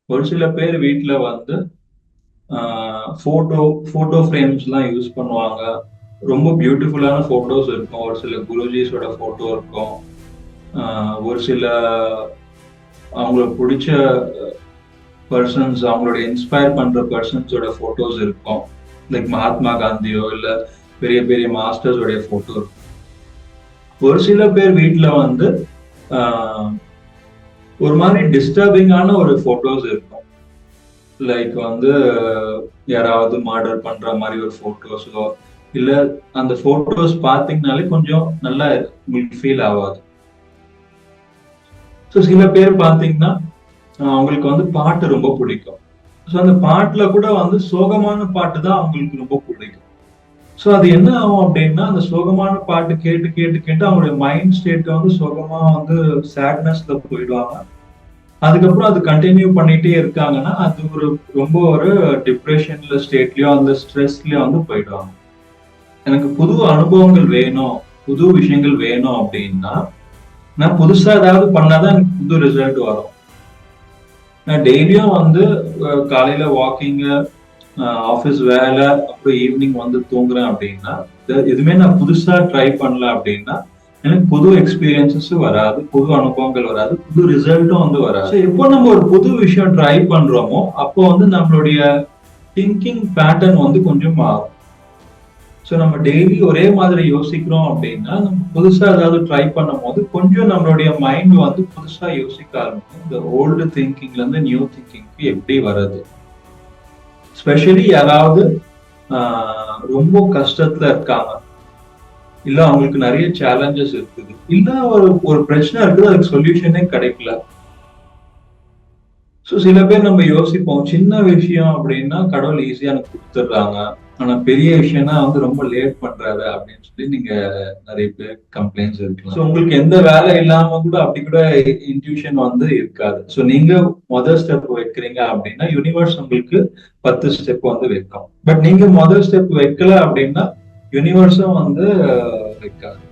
ஒரு சில பேர் வீட்ல வந்து போட்டோ போட்டோ ஃப்ரேம்ஸ்லாம் யூஸ் பண்ணுவாங்க. ரொம்ப பியூட்டிஃபுல்லான போட்டோஸ் இருக்கும். ஒரு சில குருஜிஸோட போட்டோ இருக்கும். ஒரு சில அவங்களுக்கு பிடிச்ச பர்சன்ஸ், அவங்களுடைய இன்ஸ்பயர் பண்ற பர்சன்ஸோட போட்டோஸ் இருக்கும். லைக் மகாத்மா காந்தியோ இல்ல பெரிய பெரிய மாஸ்டர்ஸோடைய போட்டோ இருக்கும். ஒரு சில பேர் வீட்ல வந்து ஆஹ், ஒரு மாதிரி டிஸ்டர்பிங்கான ஒரு போட்டோஸ் இருக்கும். லைக் வந்து யாராவது மர்டர் பண்ற மாதிரி ஒரு போட்டோஸோ இல்ல அந்த போட்டோஸ் பாத்தீங்கனாலே கொஞ்சம் நல்லா உங்களுக்கு ஃபீல் ஆகாது. ஸோ சில பேர் பாத்தீங்கன்னா அவங்களுக்கு வந்து பாட்டு ரொம்ப பிடிக்கும். ஸோ அந்த பாட்டுல கூட வந்து சோகமான பாட்டு தான் அவங்களுக்கு ரொம்ப பிடிக்கும். ஸோ அது என்ன ஆகும் அப்படின்னா அந்த சோகமான பாட்டு கேட்டு கேட்டு கேட்டு அவங்களுடைய மைண்ட் ஸ்டேட் வந்து சோகமா வந்து சேட்னஸ்ல போயிடுவாங்க. அதுக்கப்புறம் அது கண்டினியூ பண்ணிட்டே இருக்காங்கன்னா அது ஒரு ரொம்ப ஒரு டிப்ரெஷன்ல ஸ்டேட்லயோ அந்த ஸ்ட்ரெஸ்லயோ வந்து போயிடுவாங்க. எனக்கு புது அனுபவங்கள் வேணும், புது விஷயங்கள் வேணும் அப்படின்னா நான் புதுசா ஏதாவது பண்ணாதான் எனக்கு புது ரிசல்ட் வரும். நான் டெய்லியும் வந்து காலையில வாக்கிங், ஆஃபீஸ் வேலை, அப்புறம் ஈவினிங் வந்து தூங்குறேன் அப்படின்னா எதுவுமே நான் புதுசா ட்ரை பண்ணல அப்படின்னா எனக்கு புது எக்ஸ்பீரியன்சஸும் வராது, புது அனுபவங்கள் வராது, புது ரிசல்ட்டும் வந்து வராது. So, எப்போ நம்ம ஒரு புது விஷயம் ட்ரை பண்றோமோ அப்போ வந்து நம்மளுடைய திங்கிங் பேட்டர்ன் வந்து கொஞ்சம் மாறும். ஸோ நம்ம டெய்லி ஒரே மாதிரி யோசிக்கிறோம் அப்படின்னா நம்ம புதுசா ஏதாவது ட்ரை பண்ணும் போது கொஞ்சம் நம்மளுடைய மைண்ட் வந்து புதுசா யோசிக்க ஆரம்பிக்கும். இந்த ஓல்டு திங்கிங்ல இருந்து நியூ திங்கிங்க்கு எப்படி வர்றது? ஸ்பெஷலி யாராவது ரொம்ப கஷ்டத்துல இருக்காங்க, இல்ல அவங்களுக்கு நிறைய சேலஞ்சஸ் இருக்குது, இல்ல ஒரு ஒரு பிரச்சனை இருக்குது, அதுக்கு சொல்யூஷனே கிடைக்கல. ஸோ சில பேர் நம்ம யோசிப்போம், சின்ன விஷயம் அப்படின்னா கடவுள் ஈஸியா எனக்கு கொடுத்துடுறாங்க, ஆனா பெரிய விஷயம்னா வந்து ரொம்ப லேட் பண்றாரு அப்படின்னு சொல்லி நீங்க நிறைய பேர் கம்ப்ளைண்ட்ஸ் இருக்கலாம். ஸோ உங்களுக்கு எந்த வேலை இல்லாம கூட அப்படி கூட இன்ட்யூஷன் வந்து இருக்காது. ஸோ நீங்க முதல் ஸ்டெப் வைக்கிறீங்க அப்படின்னா யூனிவர்ஸ் உங்களுக்கு 10 ஸ்டெப் வந்து வைக்கும். பட் நீங்க முதல் ஸ்டெப் வைக்கல அப்படின்னா யூனிவர்ஸும் வந்து வைக்காது.